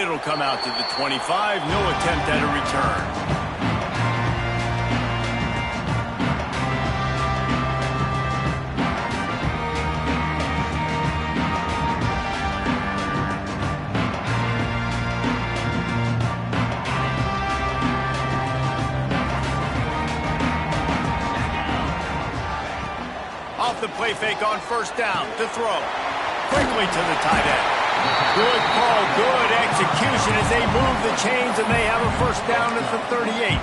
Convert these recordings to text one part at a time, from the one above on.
It'll come out to the 25. No attempt at a return. Off the play fake on first down to throw. Quickly to the tight end. Good call, good execution as they move the chains and they have a first down at the 38.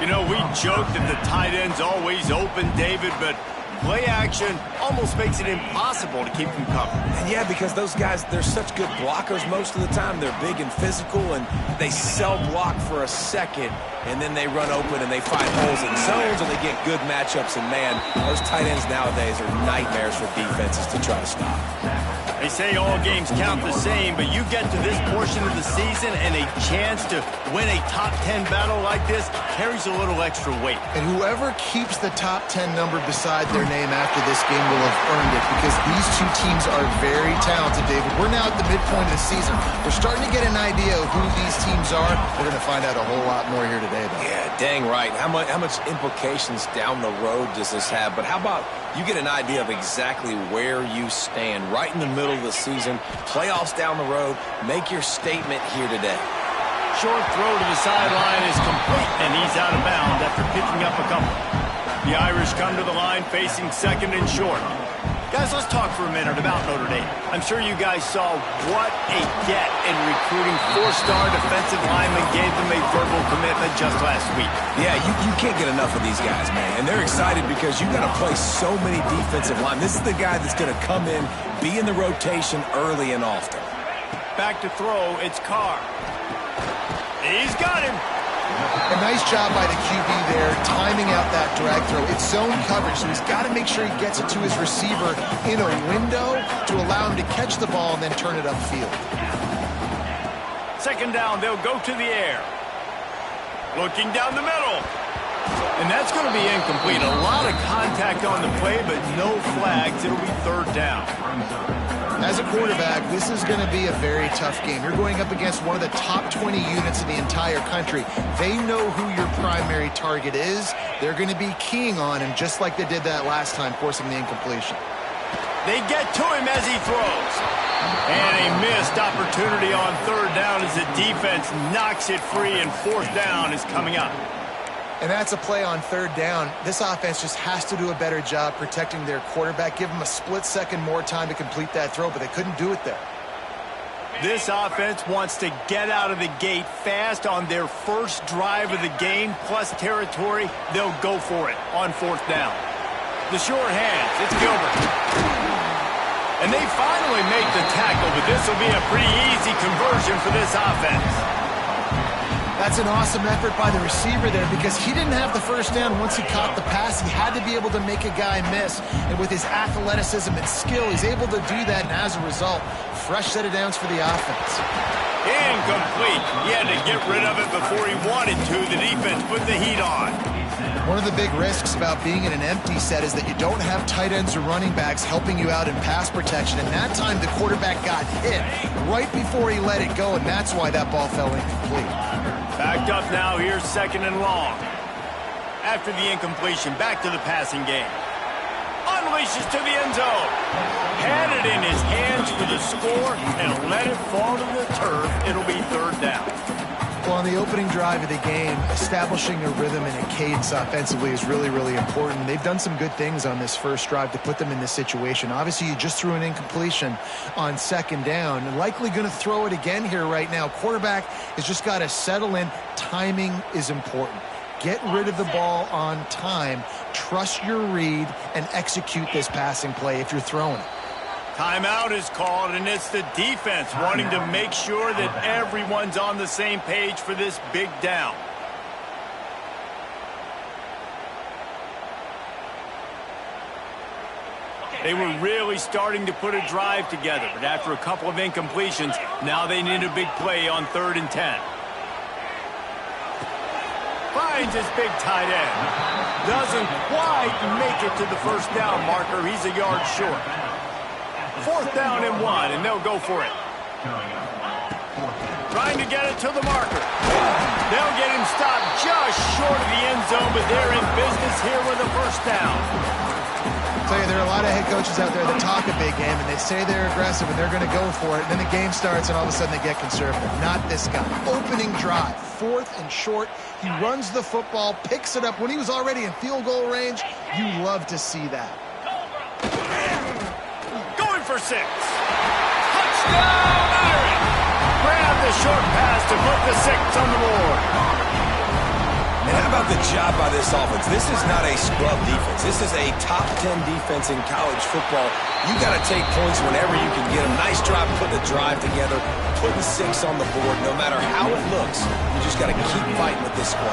You know, we joke that the tight end's always open, David, but play action almost makes it impossible to keep them covered. And yeah, because those guys, they're such good blockers most of the time. They're big and physical, and they sell block for a second, and then they run open and they find holes in zones, and they get good matchups. And, man, those tight ends nowadays are nightmares for defenses to try to stop. They say all games count the same, but you get to this portion of the season and a chance to win a top 10 battle like this carries a little extra weight. And whoever keeps the top 10 number beside their name after this game will have earned it, because these two teams are very talented, David. We're now at the midpoint of the season. We're starting to get an idea of who these teams are. We're going to find out a whole lot more here today, though. Yeah, dang right. How much implications down the road does this have? But how about you get an idea of exactly where you stand right in the middle of the season, playoffs down the road, make your statement here today. Short throw to the sideline is complete, and he's out of bounds after picking up a couple. The Irish come to the line facing second and short. Guys, let's talk for a minute about Notre Dame. I'm sure you guys saw what a get in recruiting four-star defensive linemen gave them a verbal commitment just last week. Yeah, you can't get enough of these guys, man. And they're excited because you got to play so many defensive linemen. This is the guy that's going to come in, be in the rotation early and often. Back to throw, it's Carr. He's got him. A nice job by the QB there, timing out that drag throw. It's zone coverage, so he's got to make sure he gets it to his receiver in a window to allow him to catch the ball and then turn it upfield. Second down, they'll go to the air. Looking down the middle. And that's going to be incomplete. A lot of contact on the play, but no flags. It'll be third down. As a quarterback, this is going to be a very tough game. You're going up against one of the top 20 units in the entire country. They know who your primary target is. They're going to be keying on him, just like they did that last time, forcing the incompletion. They get to him as he throws. And a missed opportunity on third down as the defense knocks it free, and fourth down is coming up. And that's a play on third down. This offense just has to do a better job protecting their quarterback. Give them a split second more time to complete that throw, but they couldn't do it there. This offense wants to get out of the gate fast on their first drive of the game, plus territory. They'll go for it on fourth down. The short hands, it's Gilbert. And they finally make the tackle, but this will be a pretty easy conversion for this offense. That's an awesome effort by the receiver there, because he didn't have the first down once he caught the pass. He had to be able to make a guy miss. And with his athleticism and skill, he's able to do that. And as a result, fresh set of downs for the offense. Incomplete. He had to get rid of it before he wanted to. The defense put the heat on. One of the big risks about being in an empty set is that you don't have tight ends or running backs helping you out in pass protection. And that time the quarterback got hit right before he let it go, and that's why that ball fell incomplete. Backed up now, here's second and long. After the incompletion, back to the passing game. Unleashes to the end zone. Had it in his hands for the score and let it fall to the turf. It'll be third down. Well, on the opening drive of the game, establishing a rhythm and a cadence offensively is really, really important. They've done some good things on this first drive to put them in this situation. Obviously, you just threw an incompletion on second down, and likely going to throw it again here right now. Quarterback has just got to settle in. Timing is important. Get rid of the ball on time. Trust your read and execute this passing play if you're throwing it. Timeout is called, and it's the defense wanting to make sure that everyone's on the same page for this big down. They were really starting to put a drive together, but after a couple of incompletions, now they need a big play on 3rd and 10. Finds his big tight end. Doesn't quite make it to the first down marker. He's a yard short. 4th down and 1, and they'll go for it. Trying to get it to the marker. They'll get him stopped just short of the end zone, but they're in business here with a first down. I'll tell you, there are a lot of head coaches out there that talk a big game, and they say they're aggressive, and they're going to go for it. And then the game starts, and all of a sudden they get conservative. Not this guy. Opening drive, 4th and short. He runs the football, picks it up. When he was already in field goal range, you love to see that. Going for 6. Touchdown, Irish! Grab the short pass to put the 6 on the board. And how about the job by this offense? This is not a scrub defense. This is a top 10 defense in college football. You got to take points whenever you can get them. Nice job putting the drive together, putting 6 on the board. No matter how it looks, you just got to keep fighting with this squad.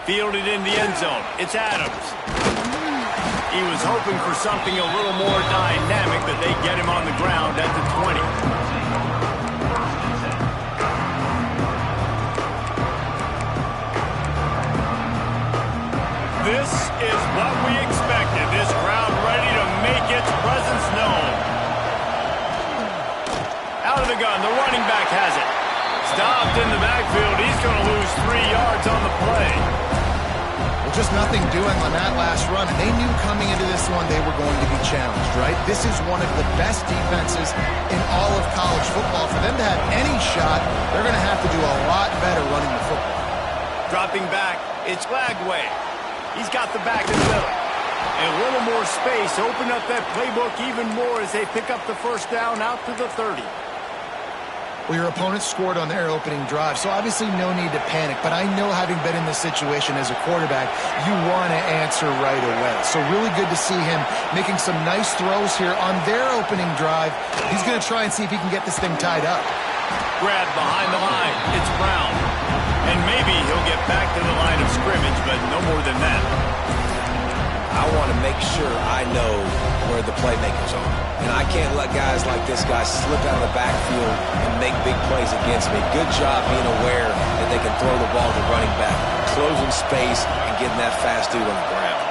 Fielded in the end zone. It's Adams. He was hoping for something a little more dynamic, but they get him on the ground at the 20. This is what we expected. This crowd ready to make its presence known. Out of the gun, the running back has it. Stopped in the backfield. He's going to lose 3 yards on the play. Well, just nothing doing on that last run. And they knew coming into this one they were going to be challenged, right? This is one of the best defenses in all of college football. For them to have any shot, they're going to have to do a lot better running the football. Dropping back, it's Lagway. He's got the back in the middle. And a little more space. Open up that playbook even more as they pick up the first down out to the 30. Well, your opponent scored on their opening drive, so obviously no need to panic. But I know, having been in this situation as a quarterback, you want to answer right away. So really good to see him making some nice throws here on their opening drive. He's going to try and see if he can get this thing tied up. Grab behind the line. It's Brown. And maybe he'll get back to the line of scrimmage, but no more than that. I want to make sure I know where the playmakers are. And I can't let guys like this guy slip out of the backfield and make big plays against me. Good job being aware that they can throw the ball to running back, closing space, and getting that fast dude on the ground.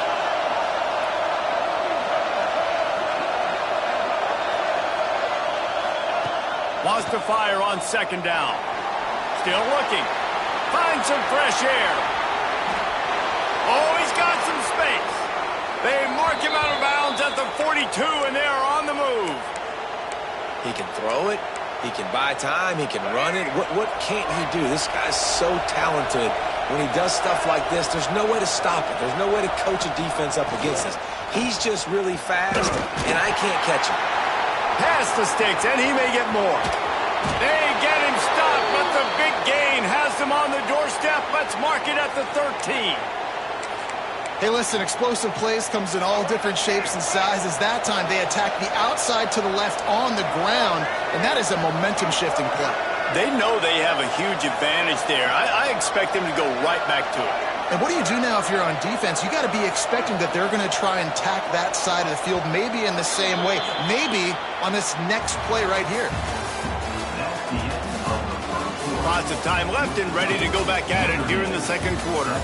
Wants to fire on 2nd down. Still looking. Finds some fresh air. Oh, he's got some space. They mark him out of bounds at the 42, and they are on the move. He can throw it. He can buy time. He can run it. What can't he do? This guy's so talented. When he does stuff like this, there's no way to stop it. There's no way to coach a defense up against this. He's just really fast, and I can't catch him. Pass the sticks, and he may get more. They get him stopped, but the big gain has them on the doorstep. Let's mark it at the 13. Hey, listen, explosive plays comes in all different shapes and sizes. That time they attack the outside to the left on the ground, and that is a momentum-shifting play. They know they have a huge advantage there. I expect them to go right back to it. And what do you do now if you're on defense? You got to be expecting that they're going to try and tack that side of the field, maybe in the same way, maybe on this next play right here. Lots of time left and ready to go back at it here in the 2nd quarter.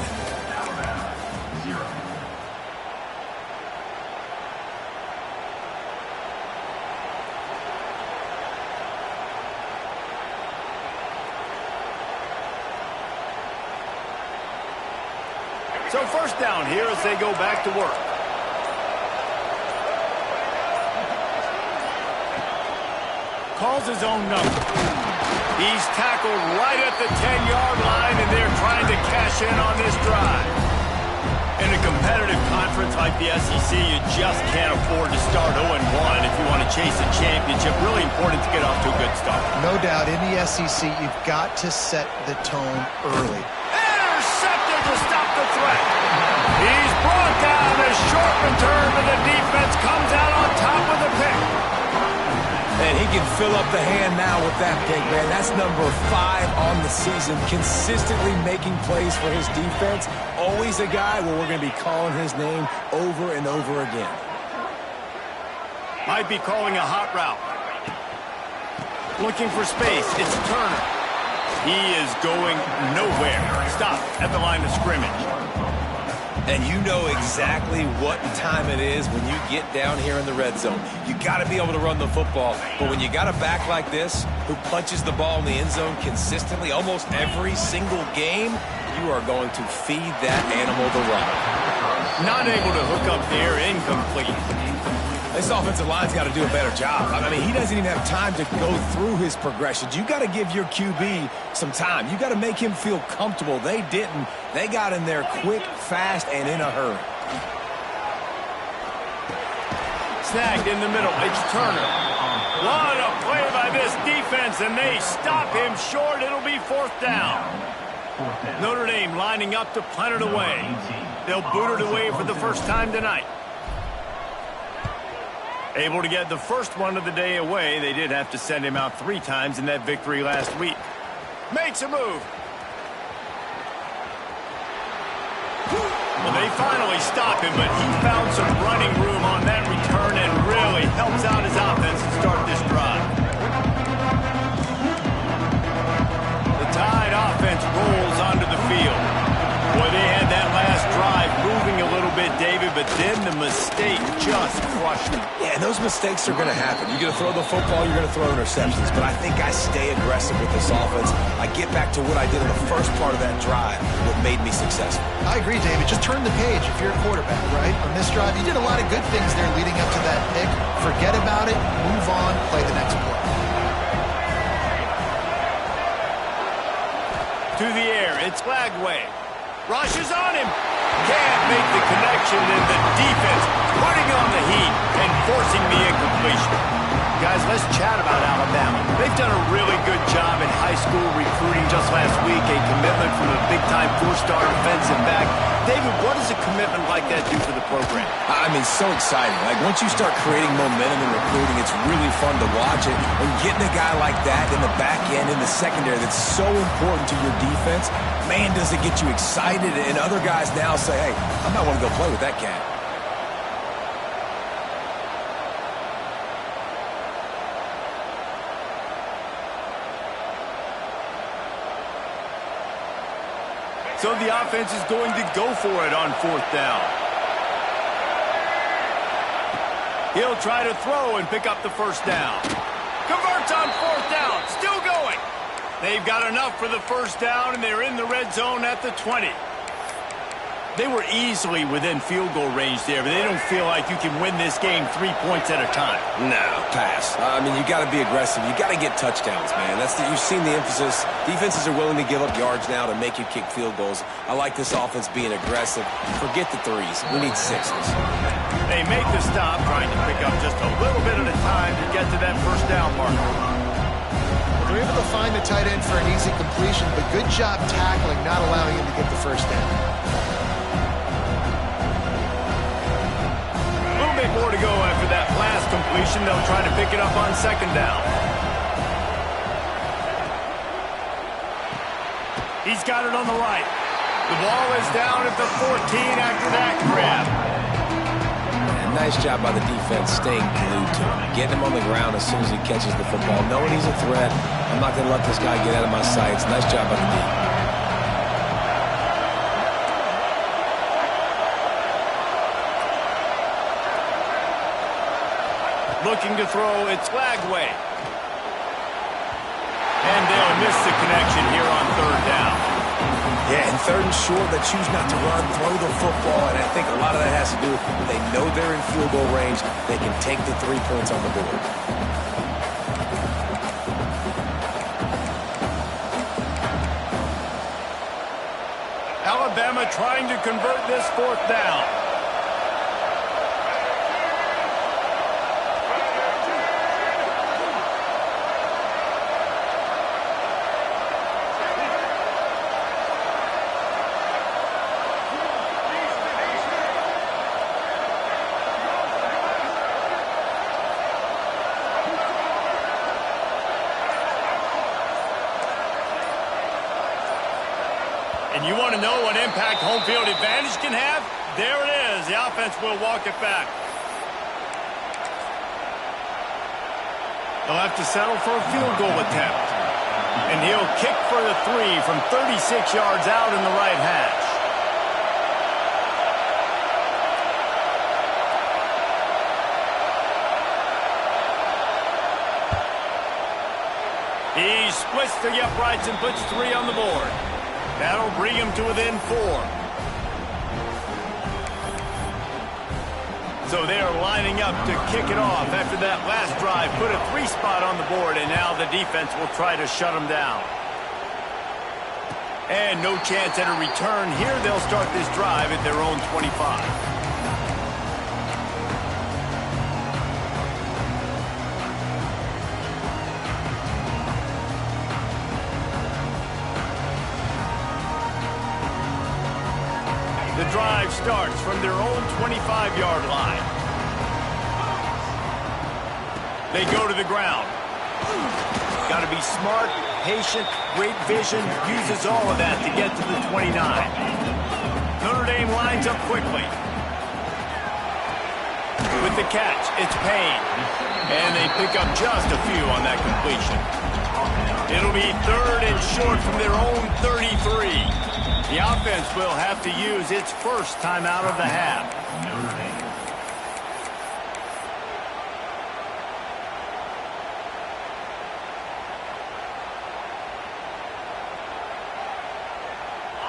So 1st down here as they go back to work. Calls his own number. He's tackled right at the 10-yard line, and they're trying to cash in on this drive. In a competitive conference like the SEC, you just can't afford to start 0-1 if you want to chase a championship. Really important to get off to a good start. No doubt, in the SEC, you've got to set the tone early. Intercepted to stop the threat. He's brought down. A short return, but the defense comes out on top of the pick. And he can fill up the hand now with that pick, man. That's number 5 on the season, consistently making plays for his defense. Always a guy where we're going to be calling his name over and over again. Might be calling a hot route. Looking for space. It's Turner. He is going nowhere. Stop at the line of scrimmage. And you know exactly what time it is when you get down here in the red zone. You got to be able to run the football. But when you got a back like this who punches the ball in the end zone consistently almost every single game, you are going to feed that animal the rock. Not able to hook up there, incomplete. This offensive line's got to do a better job. I mean, he doesn't even have time to go through his progressions. You got to give your QB some time. You got to make him feel comfortable. They didn't. They got in there quick, fast, and in a hurry. Snagged in the middle. It's Turner. What a play by this defense, and they stop him short. It'll be 4th down. Notre Dame lining up to punt it away. They'll boot it away for the first time tonight. Able to get the first one of the day away. They did have to send him out 3 times in that victory last week. Makes a move. Well, they finally stop him, but he found some running room on that return and really helps out his offense to start this drive. The Tide offense rolls onto the field. Boy, they had that last drive moving a little bit, David, but then the mistake just crushed them. Yeah, and those mistakes are going to happen. You're going to throw the football, you're going to throw interceptions. But I think I stay aggressive with this offense. I get back to what I did in the first part of that drive, what made me successful. I agree, David. Just turn the page if you're a quarterback, right? On this drive, you did a lot of good things there leading up to that pick. Forget about it, move on, play the next play. To the air, it's Flagway. Rushes on him. Can't make the connection, and the defense putting on the heat and forcing the incompletion. Guys, let's chat about Alabama. They've done a really good job in high school recruiting just last week, a commitment from a big-time 4-star defensive back. David, what does a commitment like that do for the program? I mean, so exciting. Like, once you start creating momentum in recruiting, it's really fun to watch it. And getting a guy like that in the back end, in the secondary, that's so important to your defense, man, does it get you excited. And other guys now say, hey, I might want to go play with that cat. So the offense is going to go for it on 4th down. He'll try to throw and pick up the first down. Converts on 4th down. Still going. They've got enough for the first down, and they're in the red zone at the 20. They were easily within field goal range there, but they don't feel like you can win this game 3 points at a time. No, pass. I mean, you got to be aggressive. You got to get touchdowns, man. You've seen the emphasis. Defenses are willing to give up yards now to make you kick field goals. I like this offense being aggressive. Forget the 3s. We need 6s. They make the stop, trying to pick up just a little bit at a time to get to that first down marker. They're able to find the tight end for an easy completion, but good job tackling, not allowing him to get the first down. A little bit more to go after that last completion. They'll try to pick it up on 2nd down. He's got it on the right. The ball is down at the 14 after that grab. And nice job by the defense staying glued to him. Getting him on the ground as soon as he catches the football. Knowing he's a threat. I'm not going to let this guy get out of my sights. Nice job by the defense. Looking to throw, it's Flagway. And they'll miss the connection here on 3rd down. Yeah, and 3rd and short, they choose not to run, throw the football, and I think a lot of that has to do with they know they're in field goal range. They can take the 3 points on the board. Alabama trying to convert this 4th down. And you want to know what impact home field advantage can have? There it is. The offense will walk it back. They'll have to settle for a field goal attempt. And he'll kick for the 3 from 36 yards out in the right hash. He splits the uprights and puts 3 on the board. That'll bring him to within 4. So they are lining up to kick it off after that last drive. Put a 3 spot on the board, and now the defense will try to shut them down. And no chance at a return here. They'll start this drive at their own 25. The drive starts from their own 25-yard line. They go to the ground. Got to be smart, patient, great vision, uses all of that to get to the 29. Notre Dame lines up quickly. With the catch, it's Payne. And they pick up just a few on that completion. It'll be 3rd and short from their own 33. The offense will have to use its first timeout of the half.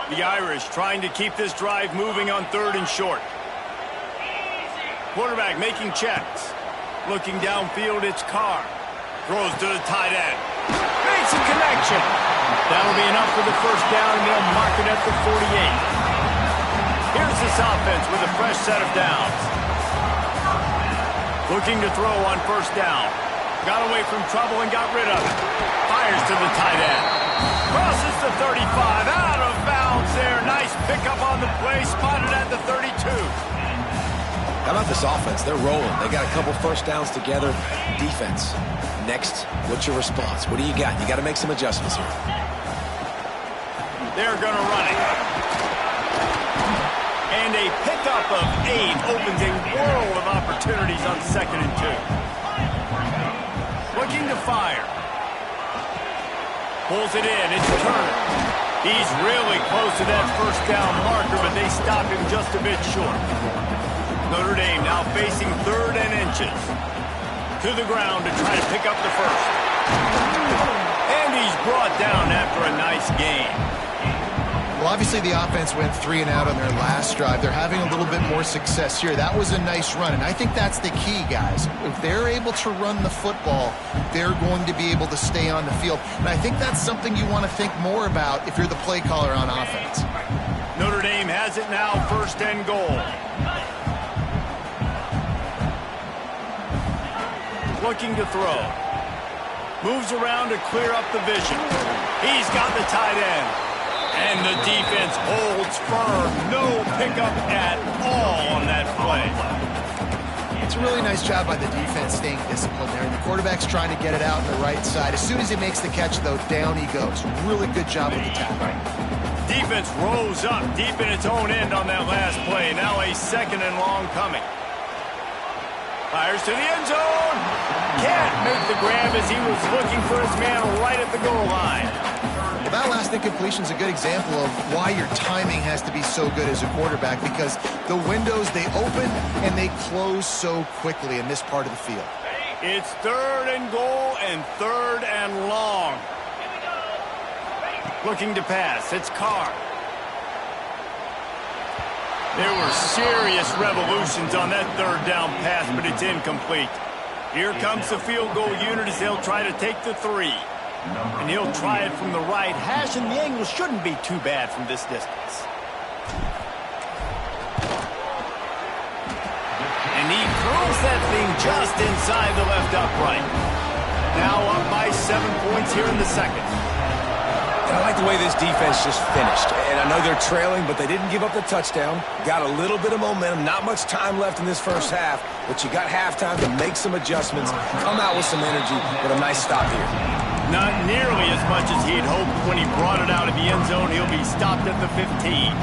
The Irish trying to keep this drive moving on 3rd and short. Quarterback making checks. Looking downfield, it's Carr. Throws to the tight end. Makes a connection. That'll be enough for the first down, and they'll mark it at the 48. Here's this offense with a fresh set of downs. Looking to throw on first down. Got away from trouble and got rid of it. Fires to the tight end. Crosses the 35. Out of bounds there. Nice pickup on the play. Spotted at the 32. How about this offense? They're rolling. They got a couple first downs together. Defense. Next, what's your response? What do you got? You got to make some adjustments here. They're going to run it. And a pickup of 8 opens a world of opportunities on 2nd and 2. Looking to fire. Pulls it in. It's Turner. He's really close to that first down marker, but they stop him just a bit short. Notre Dame now facing 3rd and inches. To the ground to try to pick up the first. And he's brought down after a nice gain. Well, obviously the offense went 3 and out on their last drive. They're having a little bit more success here. That was a nice run, and I think that's the key, guys. If they're able to run the football, they're going to be able to stay on the field. And I think that's something you want to think more about if you're the play caller on offense. Notre Dame has it now, 1st and goal. Looking to throw. Moves around to clear up the vision. He's got the tight end. And the defense holds firm. No pickup at all on that play. It's a really nice job by the defense staying disciplined there. And the quarterback's trying to get it out on the right side. As soon as he makes the catch, though, down he goes. Really good job with the tackle. Defense rose up deep in its own end on that last play. Now a 2nd and long coming. Fires to the end zone. Can't make the grab as he was looking for his man right at the goal line. Well, that last incompletion is a good example of why your timing has to be so good as a quarterback, because the windows, they open and they close so quickly in this part of the field. It's 3rd and goal and 3rd and long. Looking to pass. It's Carr. There were serious revolutions on that 3rd down pass, but it's incomplete. Here comes the field goal unit as they'll try to take the 3. And he'll try it from the right hash, and the angle shouldn't be too bad from this distance. And he throws that thing just inside the left upright. Now up by 7 points here in the 2nd. And I like the way this defense just finished. And I know they're trailing, but they didn't give up the touchdown. Got a little bit of momentum. Not much time left in this first half, but you got halftime to make some adjustments, come out with some energy, but a nice stop here. Not nearly as much as he had hoped when he brought it out of the end zone. He'll be stopped at the 15.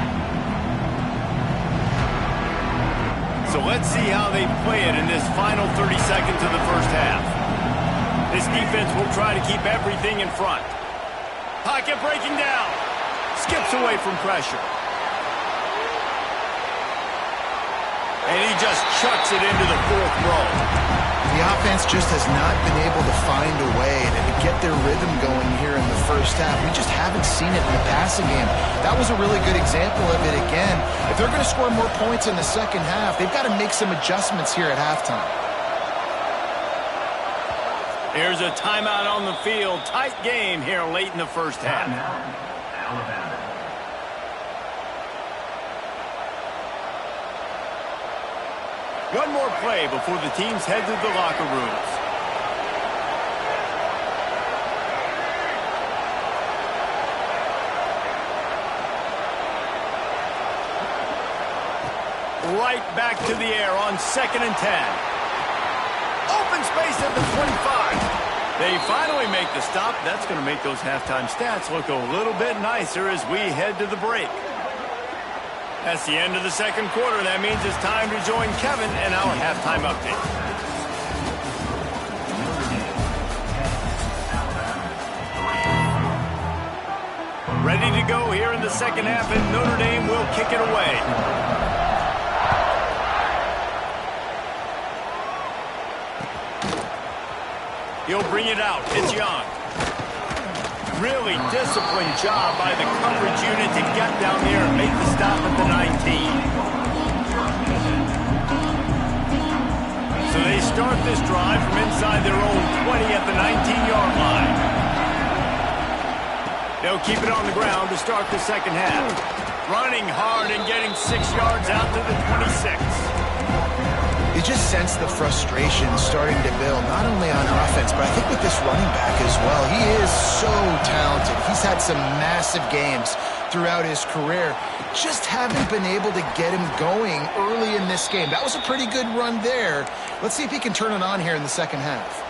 So let's see how they play it in this final 30 seconds of the first half. This defense will try to keep everything in front. Pocket breaking down. Skips away from pressure. And he just chucks it into the 4th row. The offense just has not been able to find a way to get their rhythm going here in the first half. We just haven't seen it in the passing game. That was a really good example of it again. If they're going to score more points in the second half, they've got to make some adjustments here at halftime. Here's a timeout on the field. Tight game here late in the first half. Alabama. One more play before the teams head to the locker rooms. Right back to the air on 2nd and 10. Open space at the 25. They finally make the stop. That's going to make those halftime stats look a little bit nicer as we head to the break. That's the end of the second quarter. That means it's time to join Kevin and our halftime update. Ready to go here in the second half, and Notre Dame will kick it away. He'll bring it out. It's Young. Really disciplined job by the coverage unit to get down there and make the stop at the 19. So they start this drive from inside their own 20 at the 19-yard line. They'll keep it on the ground to start the second half. Running hard and getting 6 yards out to the 26. You just sense the frustration starting to build, not only on offense, but I think with this running back as well. He is so talented. He's had some massive games throughout his career. Just haven't been able to get him going early in this game. That was a pretty good run there. Let's see if he can turn it on here in the second half.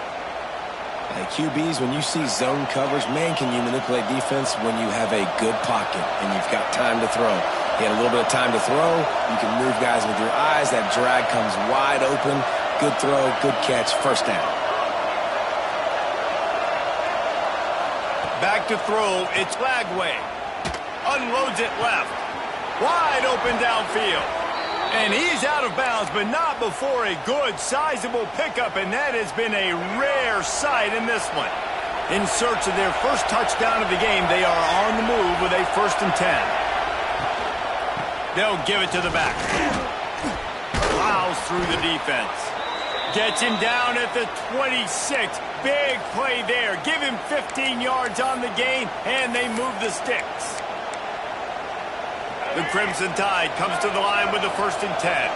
QBs, when you see zone coverage, man, can you manipulate defense when you have a good pocket and you've got time to throw. He had a little bit of time to throw. You can move guys with your eyes. That drag comes wide open. Good throw, good catch, first down. Back to throw. It's Lagway. Unloads it left. Wide open downfield. And he's out of bounds, but not before a good, sizable pickup, and that has been a rare sight in this one. In search of their first touchdown of the game, they are on the move with a 1st and 10. They'll give it to the back. Plows through the defense. Gets him down at the 26. Big play there. Give him 15 yards on the gain, and they move the sticks. The Crimson Tide comes to the line with the 1st and 10.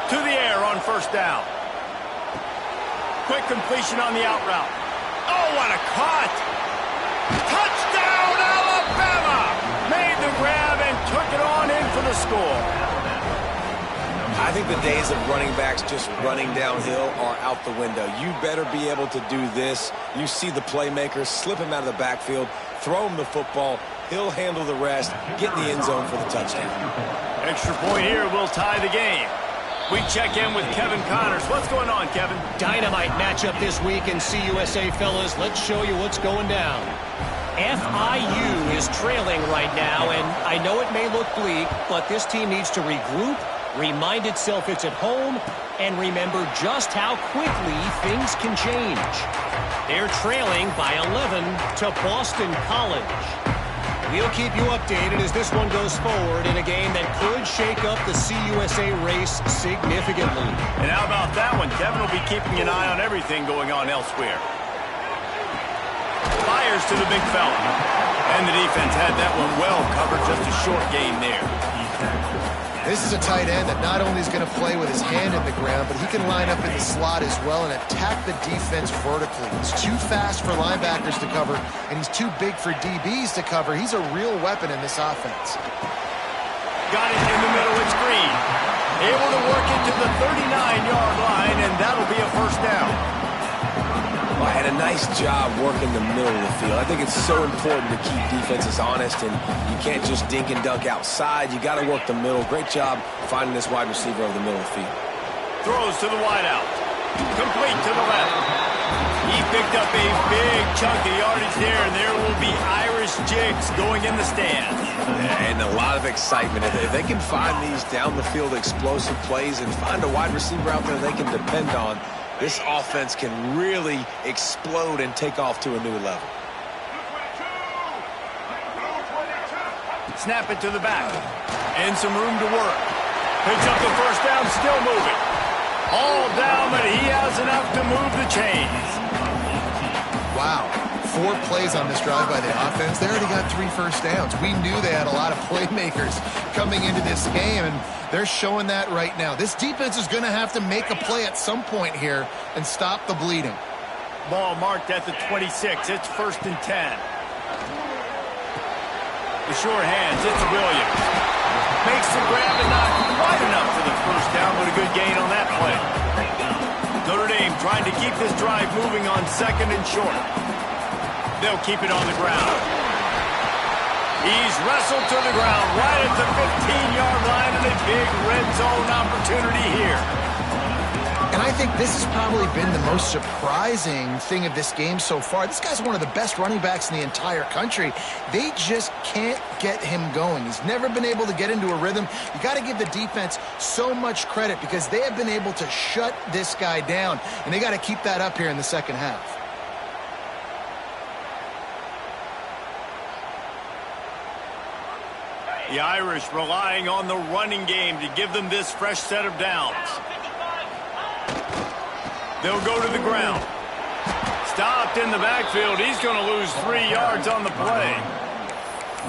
To the air on 1st down. Quick completion on the out route. Oh, what a cut! Touchdown, Alabama! Made the grab and took it on in for the score. I think the days of running backs just running downhill are out the window. You better be able to do this. You see the playmakers, slip him out of the backfield, throw him the football. He'll handle the rest, get in the end zone for the touchdown. Extra point here will tie the game. We check in with Kevin Connors. What's going on, Kevin? Dynamite matchup this week in CUSA, fellas. Let's show you what's going down. FIU is trailing right now, and I know it may look bleak, but this team needs to regroup, remind itself it's at home, and remember just how quickly things can change. They're trailing by 11 to Boston College. We'll keep you updated as this one goes forward in a game that could shake up the CUSA race significantly. And how about that one? Kevin will be keeping an eye on everything going on elsewhere. Fires to the big fella. And the defense had that one well covered. Just a short gain there. This is a tight end that not only is going to play with his hand in the ground, but he can line up in the slot as well and attack the defense vertically. He's too fast for linebackers to cover, and he's too big for DBs to cover. He's a real weapon in this offense. Got it in the middle. It's Green. Able to work it to the 39-yard line, and that'll be a 1st down. Well, I had a nice job working the middle of the field. I think it's so important to keep defenses honest, and you can't just dink and dunk outside. You got to work the middle. Great job finding this wide receiver over the middle of the field. Throws to the wideout. Complete to the left. He picked up a big chunk of yardage there, and there will be Irish jigs going in the stands. And a lot of excitement. If they can find these down-the-field explosive plays and find a wide receiver out there they can depend on, this offense can really explode and take off to a new level. Snap it to the back. And some room to work. Picks up the first down, still moving. All down, but he has enough to move the chains. Wow. 4 plays on this drive by the offense. They already got 3 first downs. We knew they had a lot of playmakers coming into this game, and they're showing that right now. This defense is going to have to make a play at some point here and stop the bleeding. Ball marked at the 26. It's 1st and 10. The short hands, it's Williams. Makes the grab and not quite enough for the first down, but a good gain on that play. Notre Dame trying to keep this drive moving on 2nd and short. They'll keep it on the ground. He's wrestled to the ground right at the 15-yard line, and a big red zone opportunity here. And I think this has probably been the most surprising thing of this game so far. This guy's one of the best running backs in the entire country. They just can't get him going. He's never been able to get into a rhythm. You got to give the defense so much credit because they have been able to shut this guy down, and they got to keep that up here in the second half. The Irish relying on the running game to give them this fresh set of downs. They'll go to the ground. Stopped in the backfield. He's going to lose 3 yards on the play.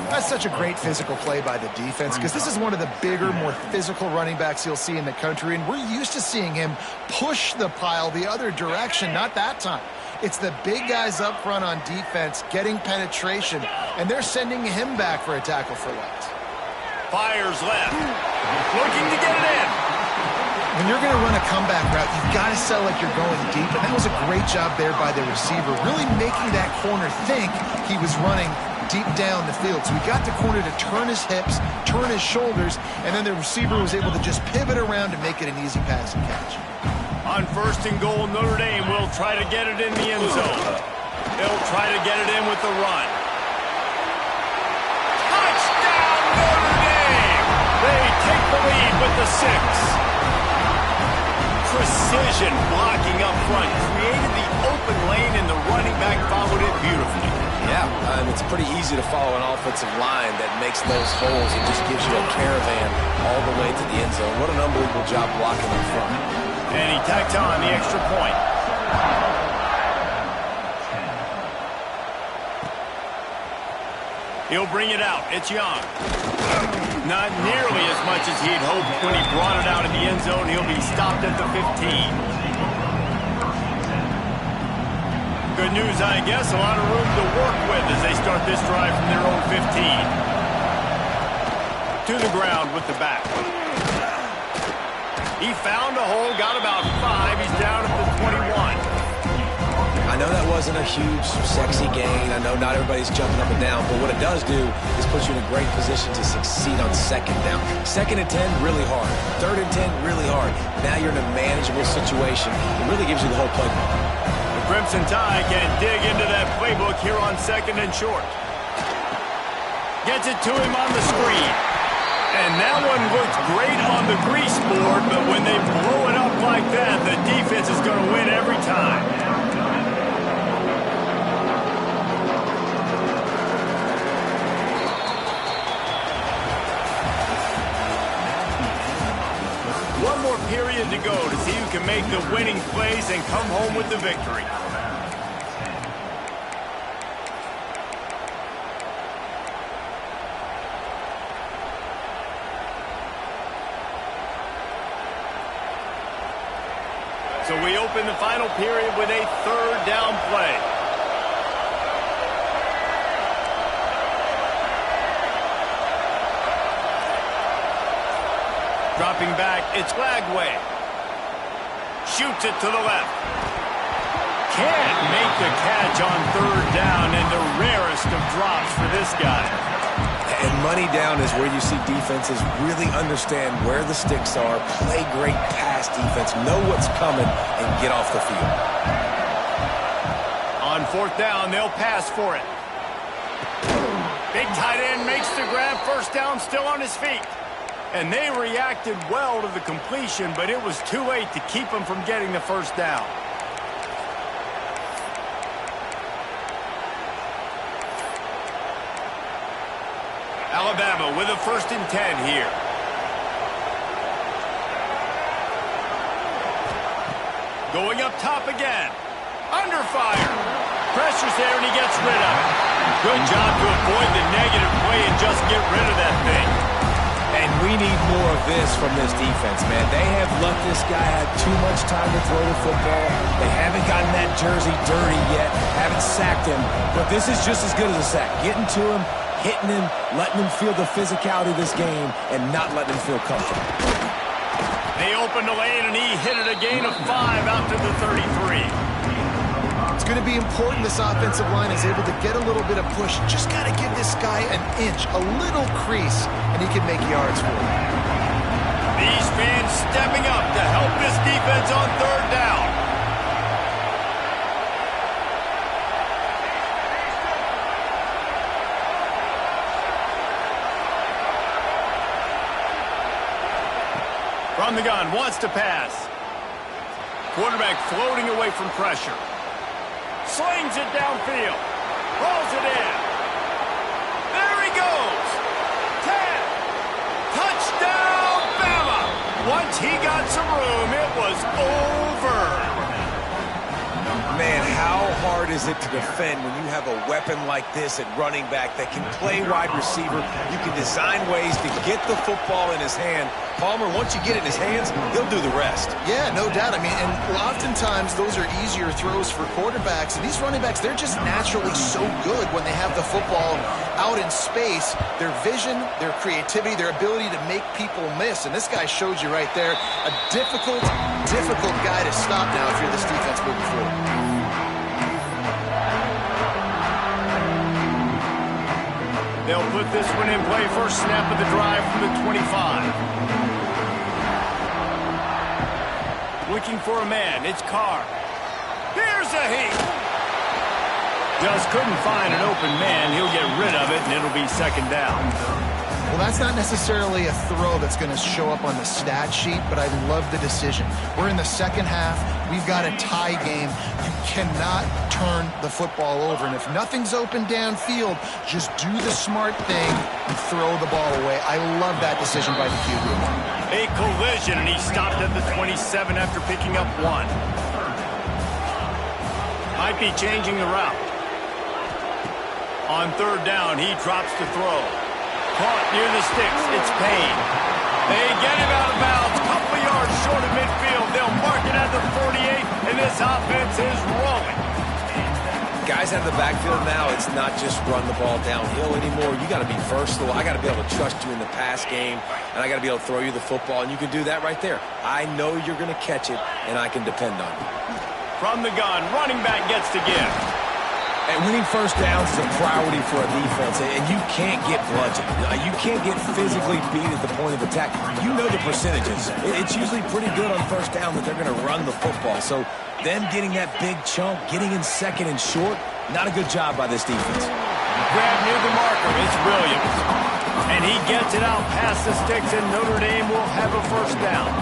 That's such a great physical play by the defense because this is one of the bigger, more physical running backs you'll see in the country, and we're used to seeing him push the pile the other direction. Not that time. It's the big guys up front on defense getting penetration, and they're sending him back for a tackle for loss. Fires left. Looking to get it in. When you're going to run a comeback route, you've got to sell like you're going deep, and that was a great job there by the receiver, really making that corner think he was running deep down the field. So he got the corner to turn his hips, turn his shoulders, and then the receiver was able to just pivot around and make it an easy pass and catch. On 1st and goal, Notre Dame will try to get it in the end zone. They'll try to get it in with the run. Touchdown, Notre Dame! They take the lead with the 6. Precision blocking up front, created the open lane, and the running back followed it beautifully. Yeah, it's pretty easy to follow an offensive line that makes those holes and just gives you a caravan all the way to the end zone. What an unbelievable job blocking up front. And he tacked on the extra point. He'll bring it out. It's Young. Not nearly as much as he'd hoped when he brought it out in the end zone. He'll be stopped at the 15. Good news, I guess. A lot of room to work with as they start this drive from their own 15. To the ground with the back. He found a hole, got about 5. He's down at the 21. I know that wasn't a huge, sexy gain. I know not everybody's jumping up and down, but what it does do is put you in a great position to succeed on 2nd down. 2nd and 10, really hard. 3rd and 10, really hard. Now you're in a manageable situation. It really gives you the whole playbook. The Crimson Tide can dig into that playbook here on 2nd and short. Gets it to him on the screen. And that one looked great on the grease board, but when they blow it up like that, the defense is going to win every time. One more period to go to see who can make the winning plays and come home with the victory. So we open the final period with a 3rd down play. Dropping back, it's Lagway. Shoots it to the left. Can't make the catch on 3rd down, and the rarest of drops for this guy. And money down is where you see defenses really understand where the sticks are, play great pass defense, know what's coming, and get off the field. On fourth down, they'll pass for it. Big tight end makes the grab. First down, still on his feet. And they reacted well to the completion, but it was too late to keep them from getting the first down. Alabama with a 1st and 10 here. Going up top again. Under fire. Pressure's there, and he gets rid of it. Good job to avoid the negative play and just get rid of that thing. And we need more of this from this defense, man. They have let this guy have too much time to throw the football. They haven't gotten that jersey dirty yet, haven't sacked him. But this is just as good as a sack. Getting to him, hitting him, letting him feel the physicality of this game, and not letting him feel comfortable. They opened the lane, and he hit it a gain of 5 out to the 33. It's going to be important this offensive line is able to get a little bit of push. Just got to give this guy an inch, a little crease, and he can make yards for it. These fans stepping up to help this defense on 3rd down. From the gun, wants to pass. Quarterback floating away from pressure. Slings it downfield. Rolls it in. There he goes. 10. Touchdown, Bama. Once he got some room, it was over. Man, how hard is it to defend when you have a weapon like this at running back that can play wide receiver? You can design ways to get the football in his hand. Palmer, once you get it in his hands, he'll do the rest. Yeah, no doubt. I mean, and oftentimes those are easier throws for quarterbacks. And these running backs, they're just naturally so good when they have the football out in space. Their vision, their creativity, their ability to make people miss. And this guy showed you right there, a difficult guy to stop now if you're this defense moving forward. They'll put this one in play. First snap of the drive from the 25. Looking for a man. It's Carr. Here's a heat. Just couldn't find an open man. He'll get rid of it, and it'll be 2nd down. Well, that's not necessarily a throw that's going to show up on the stat sheet, but I love the decision. We're in the 2nd half. We've got a tie game. You cannot turn the football over. And if nothing's open downfield, just do the smart thing and throw the ball away. I love that decision by the QB. A collision, and he stopped at the 27 after picking up 1. Might be changing the route. On 3rd down, he drops to throw. Caught near the sticks. It's Payne. They get him out of bounds. Couple yards short of midfield. They'll mark it at the 48, and this offense is rolling. Guys out of the backfield now, it's not just run the ball downhill anymore. You got to be versatile. I got to be able to trust you in the pass game, and I got to be able to throw you the football, and you can do that right there. I know you're going to catch it, and I can depend on you. From the gun, running back gets to give. And winning first downs is a priority for a defense, and you can't get bludgeoned. You can't get physically beat at the point of attack. You know the percentages. It's usually pretty good on first down that they're going to run the football. So them getting that big chunk, getting in 2nd and short, not a good job by this defense. Grab near the marker. It's Williams. And he gets it out past the sticks, and Notre Dame will have a first down.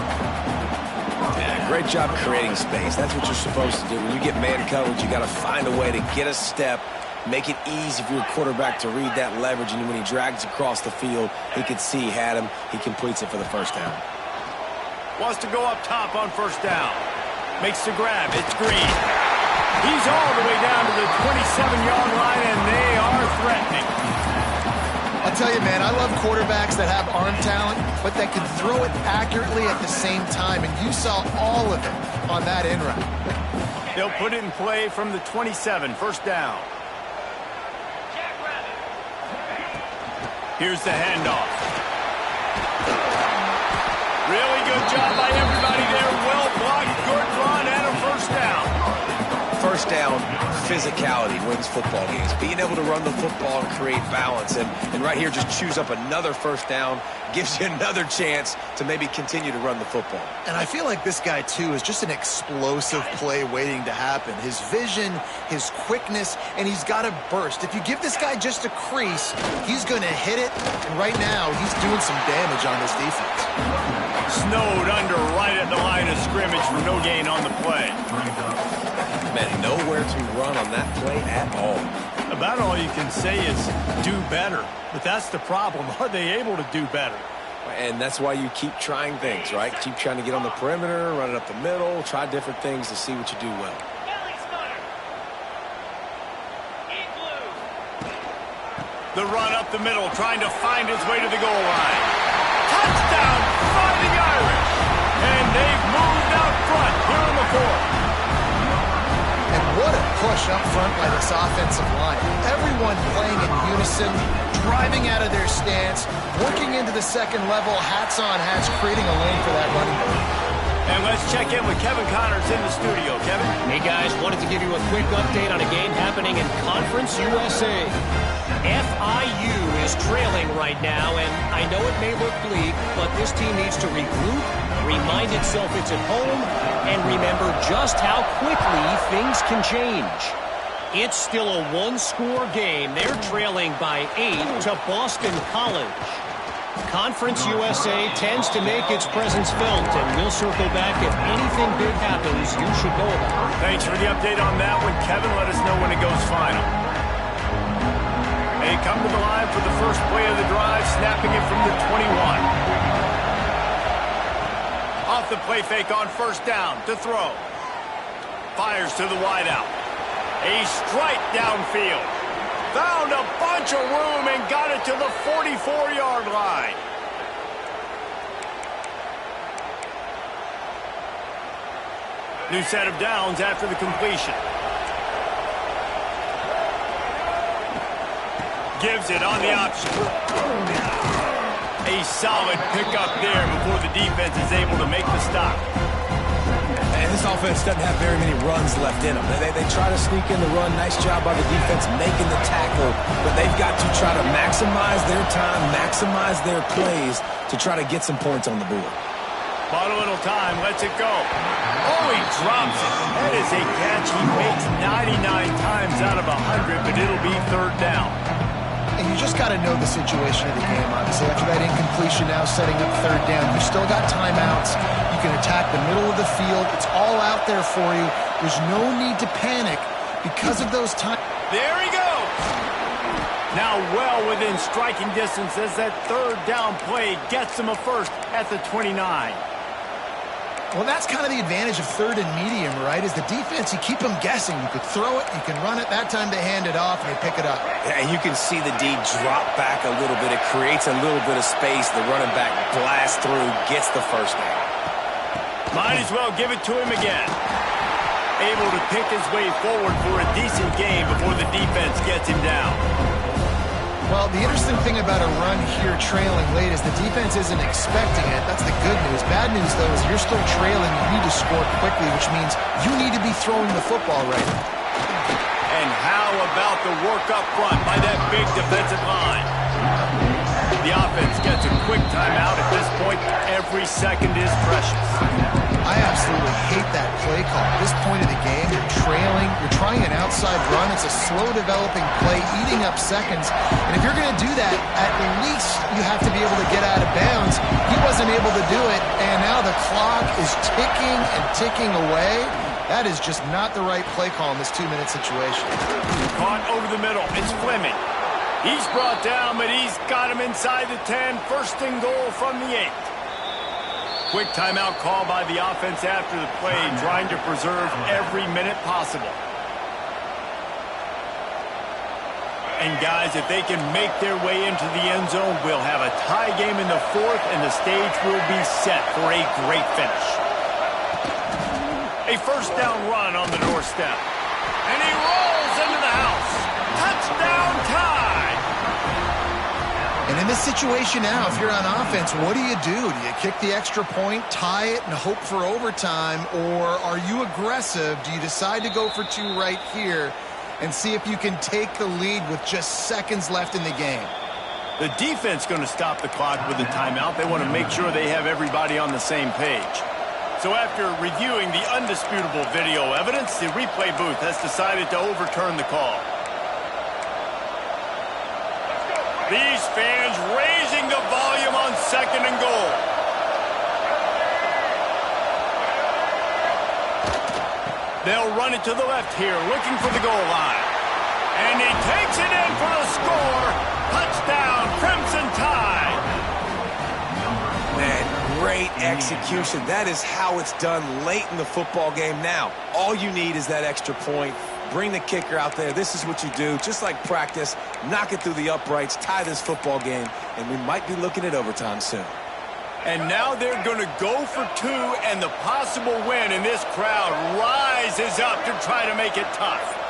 Yeah, great job creating space. That's what you're supposed to do. When you get man coverage, you got to find a way to get a step, make it easy for your quarterback to read that leverage, and when he drags across the field, he can see he had him. He completes it for the first down. Wants to go up top on first down. Makes the grab. It's Green. He's all the way down to the 27-yard line, and they are threatening. I'll tell you, man, I love quarterbacks that have arm talent, but that can throw it accurately at the same time, and you saw all of it on that in route. They'll put it in play from the 27, first down. Here's the handoff. Really good job by everybody there. Well blocked, good run, and a first down. first down physicality wins football games. Being able to run the football and create balance. And right here, just choose up another first down, gives you another chance to maybe continue to run the football. And I feel like this guy, too, is just an explosive play waiting to happen. His vision, his quickness, and he's got a burst. If you give this guy just a crease, he's going to hit it. And right now, he's doing some damage on this defense. Snowed under right at the line of scrimmage for no gain on the play. Man, nowhere to run on that play at all. About all you can say is do better. But that's the problem. Are they able to do better? And that's why you keep trying things, right? Keep trying to get on the perimeter, run it up the middle, try different things to see what you do well. The run up the middle, trying to find his way to the goal line. Touchdown, Fighting Irish! And they've moved out front here in the fourth. And what a push up front by this offensive line. Everyone playing in unison, driving out of their stance, working into the second level, hats on hats, creating a lane for that running back. And let's check in with Kevin Connors in the studio. Kevin? Hey, guys, wanted to give you a quick update on a game happening in Conference USA. FIU is trailing right now, and I know it may look bleak, but this team needs to regroup, remind itself it's at home, and remember just how quickly things can change. It's still a one-score game. They're trailing by 8 to Boston College. Conference USA tends to make its presence felt, and we'll circle back if anything big happens you should know about. Thanks for the update on that one, Kevin. Let us know when it goes final. They come to the line for the first play of the drive, snapping it from the 21. Off the play fake on first down to throw. Fires to the wideout. A strike downfield. Found a bunch of room and got it to the 44-yard line. New set of downs after the completion. Gives it on the option. A solid pickup there before the defense is able to make the stop. And this offense doesn't have very many runs left in them. They try to sneak in the run. Nice job by the defense making the tackle. But they've got to try to maximize their time, maximize their plays to try to get some points on the board. Bought a little time, lets it go. Oh, he drops it. That is a catch he makes 99 times out of 100, but it'll be third down. And you just got to know the situation of the game, obviously. After that incompletion now setting up third down, you've still got timeouts. You can attack the middle of the field. It's all out there for you. There's no need to panic because of those times. There he goes. Now well within striking distance as that third down play gets him a first at the 29. Well, that's kind of the advantage of third and medium, right? Is the defense, you keep them guessing. You could throw it, you can run it. That time they hand it off and they pick it up. Yeah, and you can see the D drop back a little bit. It creates a little bit of space. The running back blasts through, gets the first down. Might as well give it to him again. Able to pick his way forward for a decent game before the defense gets him down. Well, the interesting thing about a run here trailing late is the defense isn't expecting it. That's the good news. Bad news, though, is you're still trailing. You need to score quickly, which means you need to be throwing the football right now. And how about the work up front by that big defensive line? The offense gets a quick timeout. At this point, every second is precious. I absolutely hate that play call. At this point of the game, you're trailing. You're trying an outside run. It's a slow-developing play, eating up seconds. And if you're going to do that, at least you have to be able to get out of bounds. He wasn't able to do it, and now the clock is ticking and ticking away. That is just not the right play call in this 2-minute situation. Caught over the middle. It's Fleming. He's brought down, but he's got him inside the 10. First and goal from the 8. Quick timeout call by the offense after the play, trying to preserve every minute possible. And guys, if they can make their way into the end zone, we'll have a tie game in the fourth, and the stage will be set for a great finish. A first down run on the doorstep. And he rolls into the house. Touchdown tie! And And in this situation now, if you're on offense, what do? Do you kick the extra point, tie it, and hope for overtime, or are you aggressive? Do you decide to go for two right here and see if you can take the lead with just seconds left in the game? The defense going to stop the clock with a timeout. They want to make sure they have everybody on the same page. So after reviewing the undisputable video evidence, the replay booth has decided to overturn the call. These fans raising the volume on 2nd and goal. They'll run it to the left here, looking for the goal line. And he takes it in for the score. Touchdown, Crimson Tide. Man, great execution. That is how it's done late in the football game now. All you need is that extra point. Bring the kicker out there. This is what you do. Just like practice, knock it through the uprights, tie this football game, and we might be looking at overtime soon. And now they're going to go for two, and the possible win, and this crowd rises up to try to make it tough.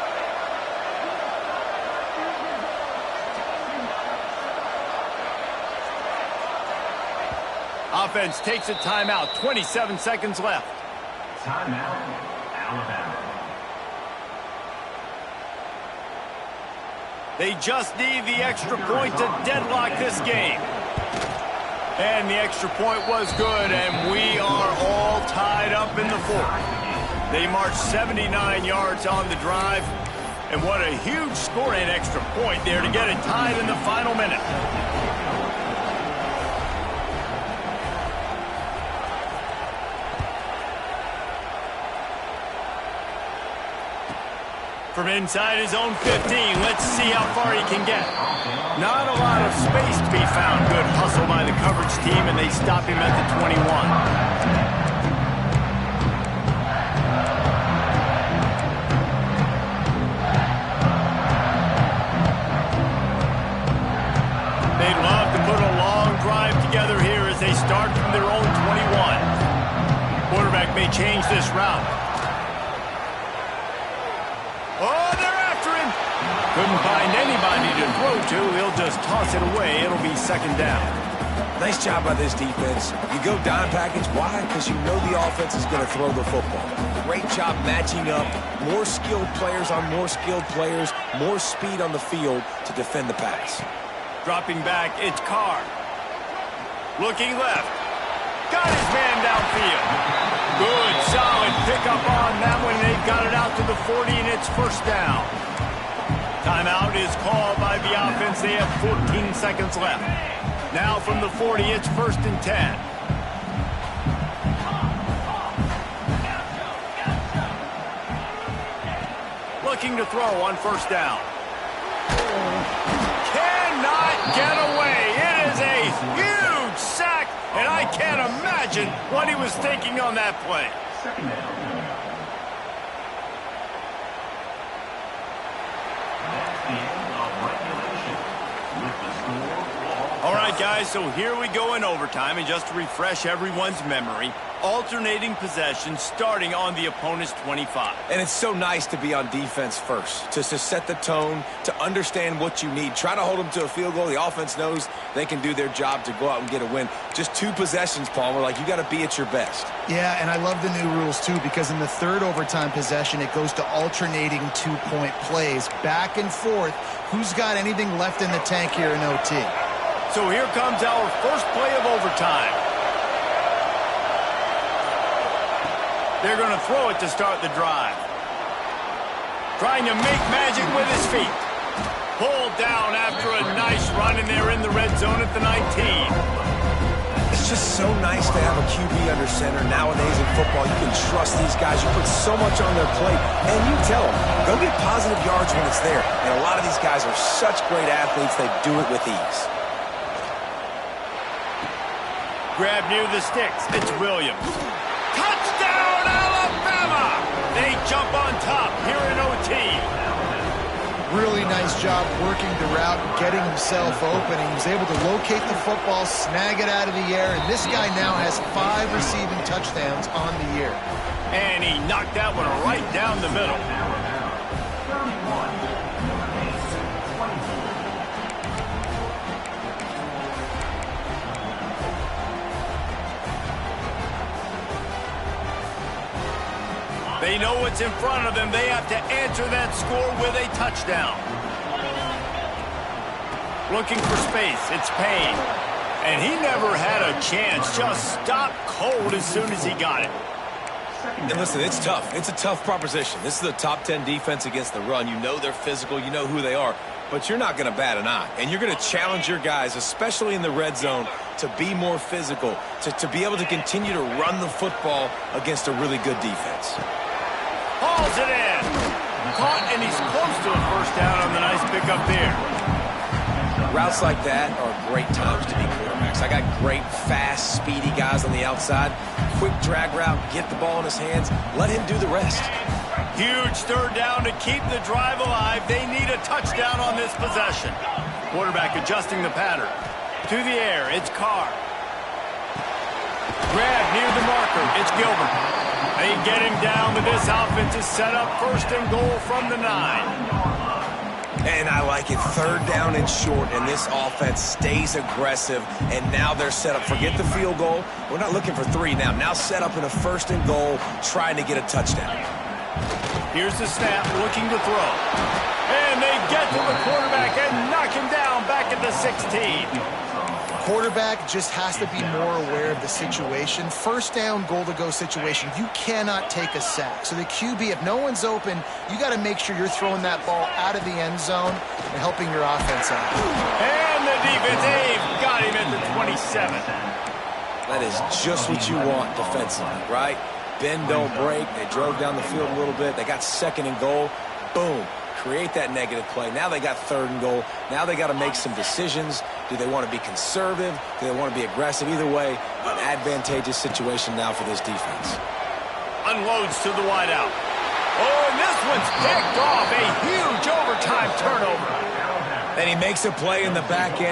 Offense takes a timeout. 27 seconds left. Timeout, Alabama. They just need the extra point to deadlock this game. And the extra point was good, and we are all tied up in the fourth. They marched 79 yards on the drive, and what a huge score and extra point there to get it tied in the final minute. From inside his own 15, let's see how far he can get. Not a lot of space to be found. Good hustle by the coverage team, and they stop him at the 21. They'd love to put a long drive together here as they start from their own 21. Quarterback may change this route. Oh, they're after him. Couldn't find anybody to throw to. He'll just toss it away. It'll be 2nd down. Nice job by this defense. You go dime package. Why? Because you know the offense is going to throw the football. Great job matching up. More skilled players on more skilled players. More speed on the field to defend the pass. Dropping back, it's Carr. Looking left. Got his man downfield. Good, solid pickup on that one. They've got it out to the 40, and it's 1st down. Timeout is called by the offense. They have 14 seconds left. Now from the 40, it's 1st and 10. Looking to throw on 1st down. Cannot get away. It is a huge sack. And I can't imagine what he was thinking on that play. 2nd down. That's the end of regulation. With the score. All right, guys, so here we go in overtime. And just to refresh everyone's memory, alternating possession starting on the opponent's 25. And it's so nice to be on defense first, to set the tone, to understand what you need. Try to hold them to a field goal. The offense knows they can do their job to go out and get a win. Just 2 possessions, Paul. We're like, you got to be at your best. Yeah, and I love the new rules, too, because in the 3rd overtime possession, it goes to alternating 2-point plays, back and forth. Who's got anything left in the tank here in OT? So here comes our first play of overtime. They're going to throw it to start the drive. Trying to make magic with his feet. Pulled down after a nice run, and they're in the red zone at the 19. It's just so nice to have a QB under center. Nowadays in football, you can trust these guys. You put so much on their plate, and you tell them, go get positive yards when it's there. And a lot of these guys are such great athletes, they do it with ease. Grab near the sticks. It's Williams. Touchdown, Alabama! They jump on top here in OT. Really nice job working the route and getting himself open. He was able to locate the football, snag it out of the air, and this guy now has 5 receiving touchdowns on the year. And he knocked that one right down the middle. They know what's in front of them. They have to answer that score with a touchdown. Looking for space. It's Payne. And he never had a chance. Just stopped cold as soon as he got it. And listen, it's tough. It's a tough proposition. This is a top 10 defense against the run. You know they're physical. You know who they are. But you're not going to bat an eye. And you're going to challenge your guys, especially in the red zone, to be more physical, to be able to continue to run the football against a really good defense. Hauls it in. Caught, and he's close to a first down on the nice pickup there. Routes like that are great times to be quarterbacks. I got great, fast, speedy guys on the outside. Quick drag route, get the ball in his hands, let him do the rest. Huge third down to keep the drive alive. They need a touchdown on this possession. Quarterback adjusting the pattern. To the air, it's Carr. Grab near the marker, it's Gilbert. They get him down, but this offense is set up first and goal from the 9. And I like it. Third down and short, and this offense stays aggressive, and now they're set up. Forget the field goal. We're not looking for 3 now. Now set up in a first and goal, trying to get a touchdown. Here's the snap, looking to throw. And they get to the quarterback and knock him down back at the 16. Quarterback just has to be more aware of the situation. First down, goal-to-go situation. You cannot take a sack. So the QB, if no one's open, you got to make sure you're throwing that ball out of the end zone and helping your offense out. And the defense, they've got him at the 27. That is just what you want defensively, right? Bend, don't break. They drove down the field a little bit. They got second and goal. Boom. Create that negative play. Now they got third and goal. Now they got to make some decisions. Do they want to be conservative? Do they want to be aggressive? Either way, an advantageous situation now for this defense. Unloads to the wideout. Oh, and this one's picked off. A huge overtime turnover. And he makes a play in the back end.